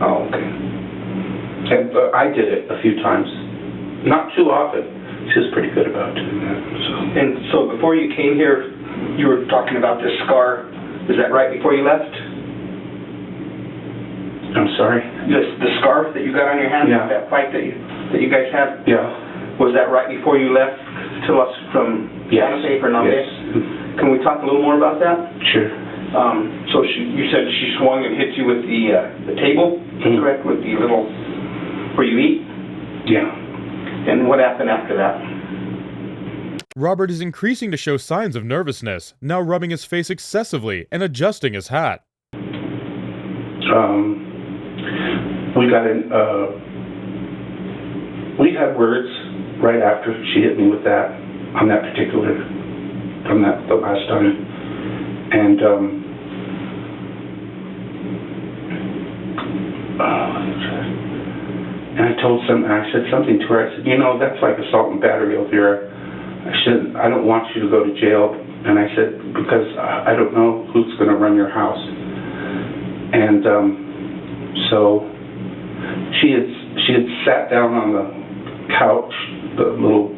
Speaker 1: Oh, okay.
Speaker 2: And I did it a few times. Not too often. She was pretty good about doing that.
Speaker 1: So before you came here, you were talking about this scar. Was that right before you left?
Speaker 2: I'm sorry?
Speaker 1: The scarf that you got on your hand?
Speaker 2: Yeah.
Speaker 1: That fight that you guys had?
Speaker 2: Yeah.
Speaker 1: Was that right before you left to us from Santa Fe for Nambe?
Speaker 2: Yes.
Speaker 1: Can we talk a little more about that?
Speaker 2: Sure.
Speaker 1: So you said she swung and hit you with the table, correct? With the little, where you eat?
Speaker 2: Yeah.
Speaker 1: And what happened after that?
Speaker 3: Robert is increasing to show signs of nervousness, now rubbing his face excessively and adjusting his hat.
Speaker 2: We got in, we had words right after she hit me with that, on that particular, the last time. And, I said something to her. I said, that's like assault and battery, Elvira. I don't want you to go to jail And I said, because I don't know who's going to run your house. And so she had sat down on the couch, the little,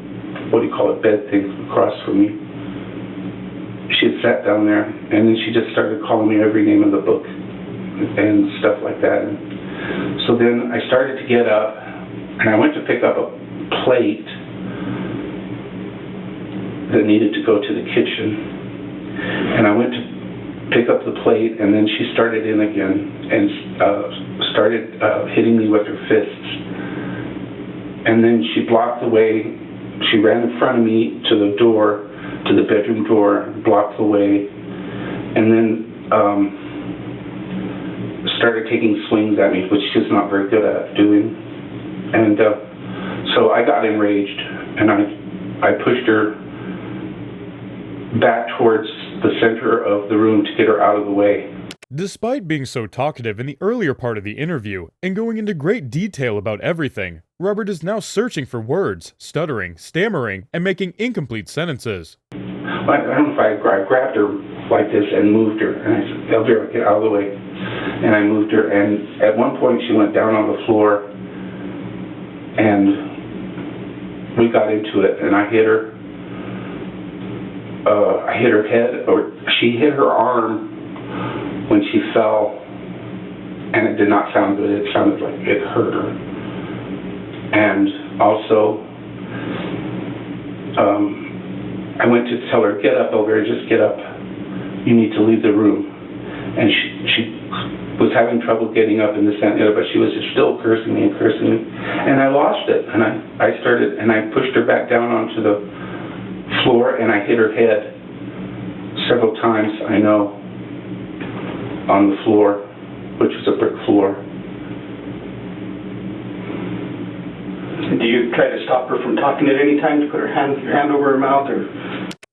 Speaker 2: what do you call it, bed thing across from me. She had sat down there, and then she just started calling me every name in the book and stuff like that. And so then I started to get up, and I went to pick up a plate that needed to go to the kitchen. And I went to pick up the plate, and then she started in again and started hitting me with her fists. And then she blocked the way. She ran in front of me to the door, to the bedroom door, blocked the way, and then started taking swings at me, which she's not very good at doing. And so I got enraged, and I pushed her back towards the center of the room to get her out of the way.
Speaker 3: Despite being so talkative in the earlier part of the interview and going into great detail about everything, Robert is now searching for words, stuttering, stammering, and making incomplete sentences.
Speaker 2: I don't know if I grabbed her like this and moved her, and I said, Elvira, get out of the way. And I moved her, and at one point she went down on the floor, and we got into it, and I hit her. I hit her head, or she hit her arm when she fell, and it did not sound good. It sounded like it hurt her. And also, I went to tell her, get up, Elvira, just get up. You need to leave the room. And she was having trouble getting up in this and the other, but she was just still cursing me. And I lost it, and I pushed her back down onto the floor, and I hit her head several times, I know, on the floor, which was a brick floor.
Speaker 1: Do you try to stop her from talking at any time, to put your hand over her mouth, or?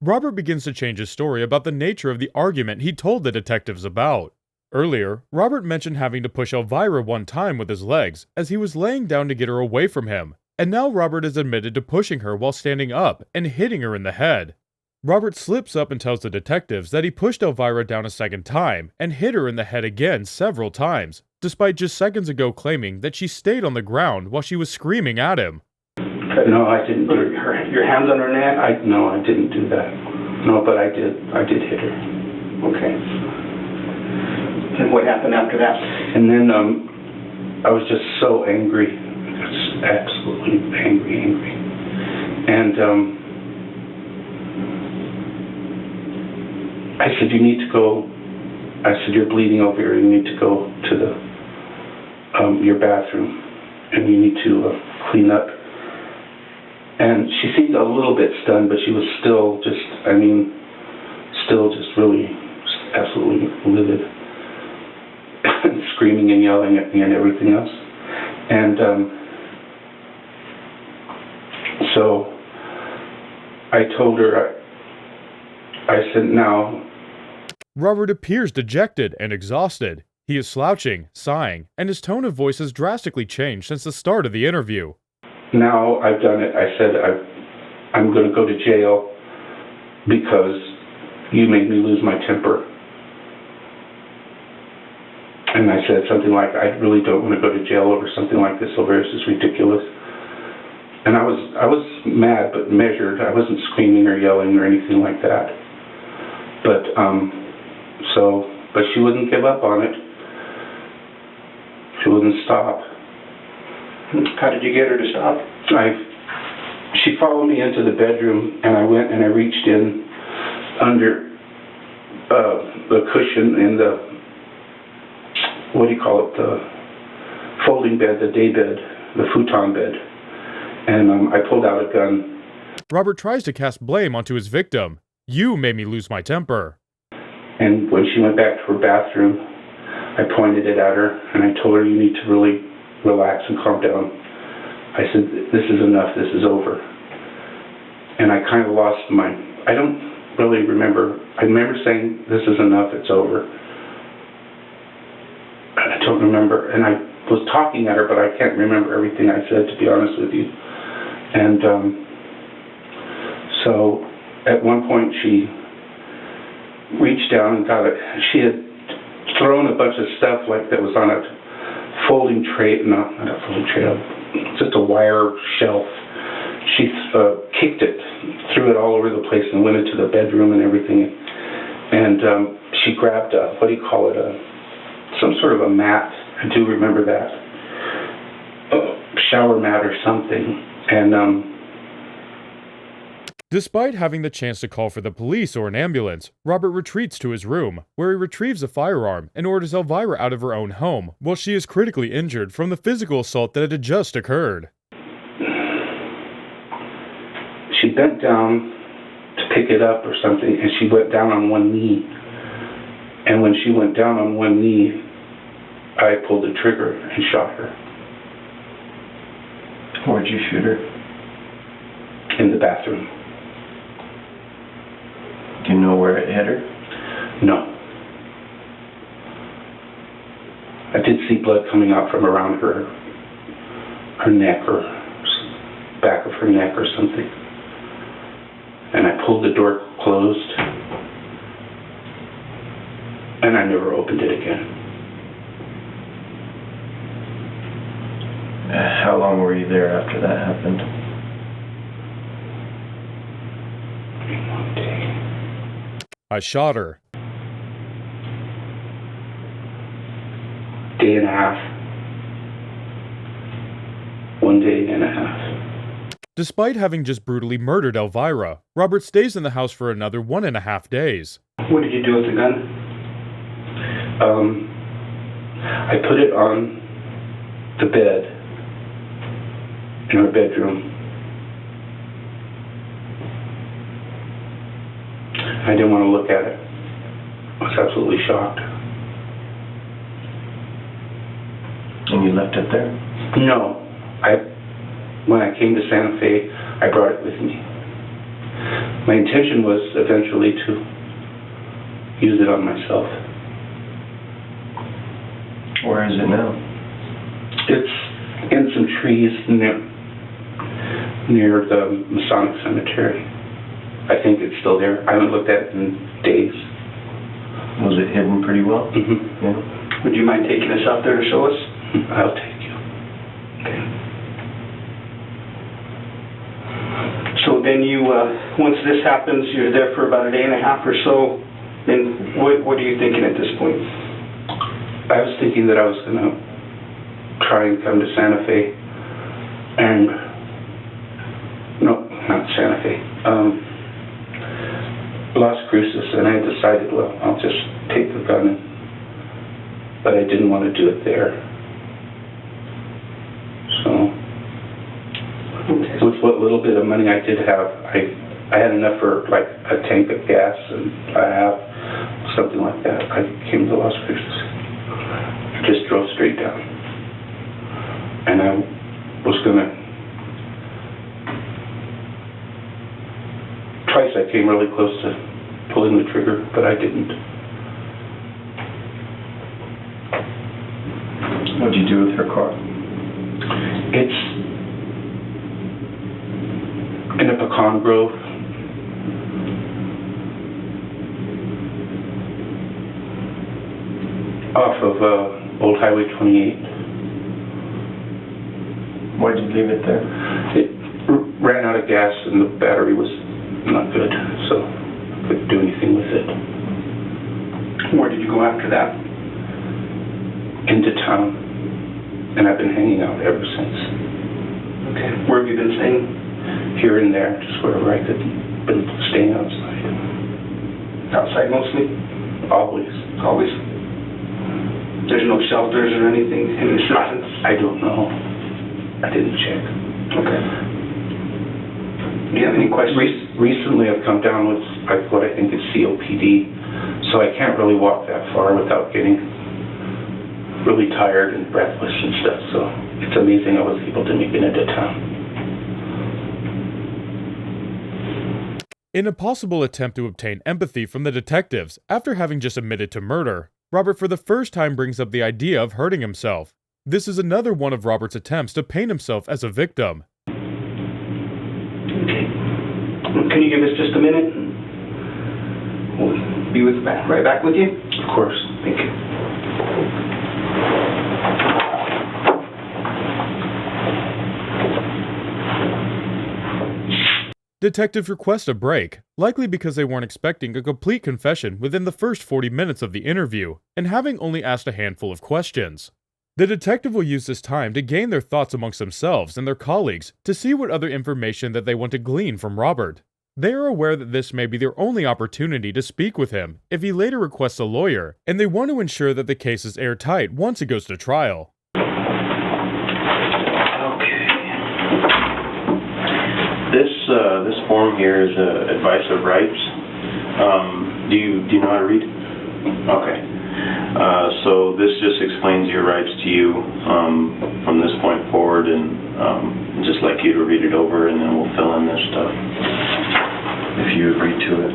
Speaker 3: Robert begins to change his story about the nature of the argument he told the detectives about. Earlier, Robert mentioned having to push Elvira one time with his legs as he was laying down to get her away from him, and now Robert is admitted to pushing her while standing up and hitting her in the head. Robert slips up and tells the detectives that he pushed Elvira down a second time and hit her in the head again several times, despite just seconds ago claiming that she stayed on the ground while she was screaming at him.
Speaker 2: No, I didn't do it.
Speaker 1: Your hands on her neck?
Speaker 2: No, I didn't do that. No, but I did hit her.
Speaker 1: Okay. And what happened after that?
Speaker 2: And then I was just so angry. Just absolutely angry. And I said, you need to go. I said, you're bleeding over here. You need to go to your bathroom, and you need to clean up. And she seemed a little bit stunned, but she was still just really absolutely livid, and screaming and yelling at me and everything else. And so I told her, I said, now.
Speaker 3: Robert appears dejected and exhausted. He is slouching, sighing, and his tone of voice has drastically changed since the start of the interview.
Speaker 2: Now I've done it. I said, I'm going to go to jail because you made me lose my temper. And I said something like, I really don't want to go to jail over something like this. This is ridiculous. And I was mad, but measured. I wasn't screaming or yelling or anything like that. But she wouldn't give up on it. She wouldn't stop.
Speaker 1: How did you get her to stop?
Speaker 2: She followed me into the bedroom, and I went and I reached in under the cushion in the, what do you call it, the folding bed, the day bed, the futon bed, and I pulled out a gun.
Speaker 3: Robert tries to cast blame onto his victim. You made me lose my temper.
Speaker 2: And when she went back to her bathroom, I pointed it at her, and I told her, you need to really relax and calm down. I said, this is enough, this is over. And I kind of lost I don't really remember. I remember saying, this is enough, it's over. I don't remember. And I was talking at her, but I can't remember everything I said, to be honest with you. And so at one point she reached down and got it. She had thrown a bunch of stuff like that was on a folding tray, not a folding tray, just a wire shelf. She kicked it, threw it all over the place, and went into the bedroom and everything. And she grabbed a, what do you call it, some sort of a mat. I do remember that. A shower mat or something. And
Speaker 3: Despite having the chance to call for the police or an ambulance, Robert retreats to his room, where he retrieves a firearm and orders Elvira out of her own home, while she is critically injured from the physical assault that had just occurred.
Speaker 2: She bent down to pick it up or something, and she went down on one knee. And when she went down on one knee, I pulled the trigger and shot her.
Speaker 4: Where'd you shoot her?
Speaker 2: In the bathroom.
Speaker 4: Do you know where it hit her?
Speaker 2: No. I did see blood coming out from around her neck or back of her neck or something. And I pulled the door closed, and I never opened it again.
Speaker 4: How long were you there after that happened?
Speaker 2: One day.
Speaker 3: I shot her.
Speaker 2: Day and a half. 1 day and a half.
Speaker 3: Despite having just brutally murdered Elvira, Robert stays in the house for another 1.5 days.
Speaker 1: What did you do with the gun?
Speaker 2: I put it on the bed in our bedroom. I didn't want to look at it. I was absolutely shocked.
Speaker 4: And you left it there?
Speaker 2: No. When I came to Santa Fe, I brought it with me. My intention was eventually to use it on myself.
Speaker 4: Where is it now?
Speaker 2: It's in some trees near the Masonic Cemetery. I think it's still there. I haven't looked at it in days.
Speaker 4: Was it hidden pretty well?
Speaker 2: Mm-hmm.
Speaker 4: Yeah.
Speaker 1: Would you mind taking us out there to show us?
Speaker 2: I'll take you.
Speaker 1: Okay. So then you, once this happens, you're there for about 1.5 days or so. And what are you thinking at this point?
Speaker 2: I was thinking that I was going to try and come to Santa Fe and, no, not Santa Fe, Las Cruces, and I decided, well, I'll just take the gun, but I didn't want to do it there. So, with what little bit of money I did have, I had enough for like a tank of gas and a half, something like that. I came to Las Cruces. I just drove straight down. And I was gonna, twice I came really close to pulling the trigger, but I didn't.
Speaker 4: What'd you do with her car?
Speaker 2: It's in a pecan grove. Off of Old Highway 28.
Speaker 4: Why'd you leave it there?
Speaker 2: It ran out of gas and the battery was not good, so I couldn't do anything with it.
Speaker 1: Where did you go after that?
Speaker 2: Into town, and I've been hanging out ever since.
Speaker 1: Okay. Where have you been staying?
Speaker 2: Here and there, just wherever I could. Been staying outside.
Speaker 1: Outside mostly?
Speaker 2: Always.
Speaker 1: Always? There's no shelters or anything, any assistance?
Speaker 2: I don't know. I didn't check.
Speaker 1: Okay. Do you have any questions?
Speaker 2: Recently I've come down with what I think is COPD, so I can't really walk that far without getting really tired and breathless and stuff, so it's amazing I was able to make it into town.
Speaker 3: In a possible attempt to obtain empathy from the detectives after having just admitted to murder, Robert for the first time brings up the idea of hurting himself. This is another one of Robert's attempts to paint himself as a victim.
Speaker 1: Okay. Can you give us just a minute? We'll be be right back with you?
Speaker 2: Of course.
Speaker 1: Thank you.
Speaker 3: Detectives request a break, likely because they weren't expecting a complete confession within the first 40 minutes of the interview, and having only asked a handful of questions. The detective will use this time to gain their thoughts amongst themselves and their colleagues to see what other information that they want to glean from Robert. They are aware that this may be their only opportunity to speak with him if he later requests a lawyer, and they want to ensure that the case is airtight once it goes to trial.
Speaker 4: This form here is advice of rights. Do you know how to read? Okay. So this just explains your rights to you from this point forward, and just like you to read it over, and then we'll fill in this stuff if you agree to it.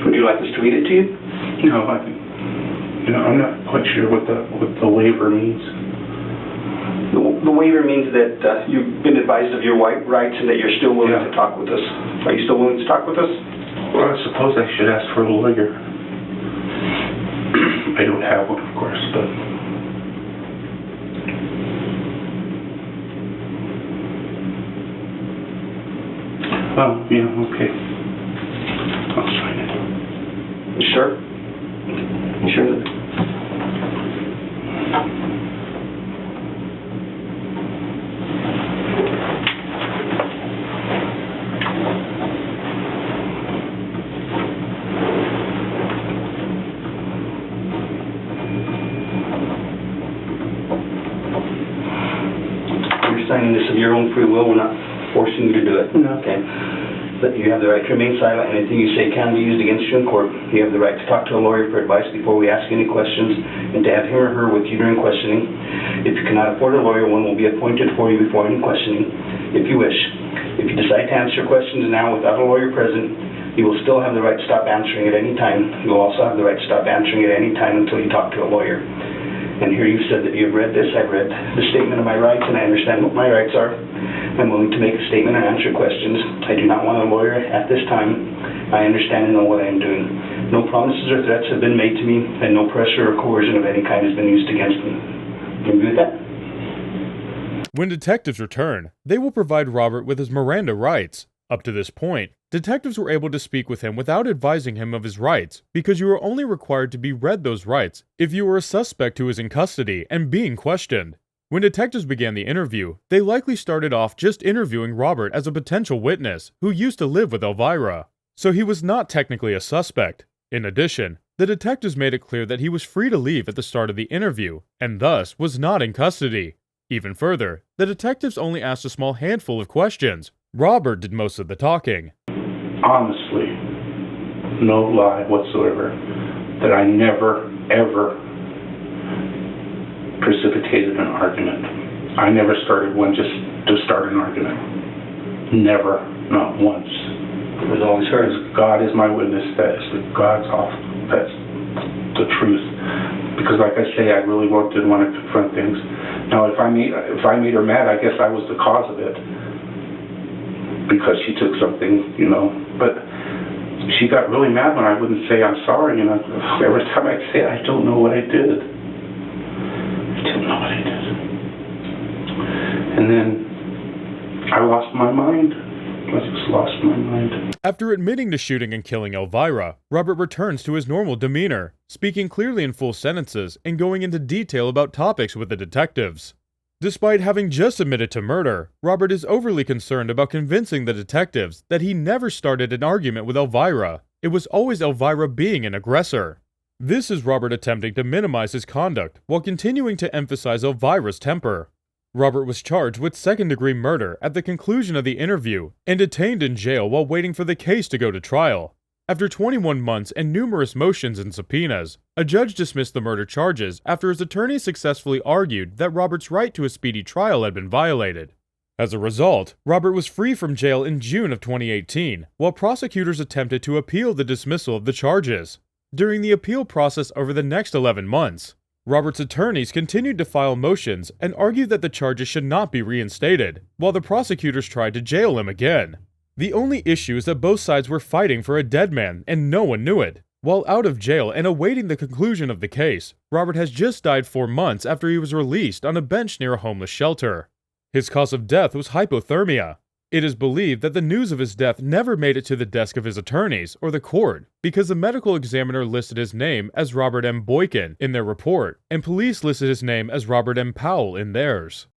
Speaker 1: Would you like us to read it to you?
Speaker 2: No, I'm not quite sure what the waiver means.
Speaker 1: The waiver means that you've been advised of your rights and that you're still willing to talk with us. Are you still willing to talk with us?
Speaker 2: Well, I suppose I should ask for a lawyer. I don't have one, of course, but... Oh, yeah, okay. I'll sign it.
Speaker 1: You sure? You sure? You're signing this of your own free will. We're not forcing you to do it.
Speaker 2: No.
Speaker 1: Okay. But you have the right to remain silent. Anything you say can be used against you in court. You have the right to talk to a lawyer for advice before we ask any questions, and to have him or her with you during questioning. If you cannot afford a lawyer, one will be appointed for you before any questioning, if you wish. If you decide to answer questions now without a lawyer present, you will still have the right to stop answering at any time. You will also have the right to stop answering at any time until you talk to a lawyer. And here you've said that you've read this. I've read the statement of my rights, and I understand what my rights are. I'm willing to make a statement and answer questions. I do not want a lawyer at this time. I understand and know what I am doing. No promises or threats have been made to me, and no pressure or coercion of any kind has been used against me. You agree with that?
Speaker 3: When detectives return, they will provide Robert with his Miranda rights. Up to this point, detectives were able to speak with him without advising him of his rights, because you are only required to be read those rights if you were a suspect who is in custody and being questioned. When detectives began the interview, they likely started off just interviewing Robert as a potential witness who used to live with Elvira, so he was not technically a suspect. In addition, the detectives made it clear that he was free to leave at the start of the interview, and thus was not in custody. Even further, the detectives only asked a small handful of questions. Robert did most of the talking.
Speaker 2: Honestly, no lie whatsoever, that I never, ever precipitated an argument. I never started one just to start an argument. Never, not once.
Speaker 1: It was always hers.
Speaker 2: God is my witness. That's the truth. Because, like I say, I really didn't want to confront things. Now, if I made her mad, I guess I was the cause of it, because she took something, But she got really mad when I wouldn't say I'm sorry, Every time I'd say I don't know what I did. I don't know what I did. And then I lost my mind. I just lost my mind.
Speaker 3: After admitting to shooting and killing Elvira, Robert returns to his normal demeanor, speaking clearly in full sentences and going into detail about topics with the detectives. Despite having just admitted to murder, Robert is overly concerned about convincing the detectives that he never started an argument with Elvira. It was always Elvira being an aggressor. This is Robert attempting to minimize his conduct while continuing to emphasize Elvira's temper. Robert was charged with second-degree murder at the conclusion of the interview and detained in jail while waiting for the case to go to trial. After 21 months and numerous motions and subpoenas, a judge dismissed the murder charges after his attorney successfully argued that Robert's right to a speedy trial had been violated. As a result, Robert was free from jail in June of 2018, while prosecutors attempted to appeal the dismissal of the charges. During the appeal process over the next 11 months, Robert's attorneys continued to file motions and argued that the charges should not be reinstated, while the prosecutors tried to jail him again. The only issue is that both sides were fighting for a dead man, and no one knew it. While out of jail and awaiting the conclusion of the case, Robert has just died 4 months after he was released on a bench near a homeless shelter. His cause of death was hypothermia. It is believed that the news of his death never made it to the desk of his attorneys or the court because the medical examiner listed his name as Robert M. Boykin in their report, and police listed his name as Robert M. Powell in theirs.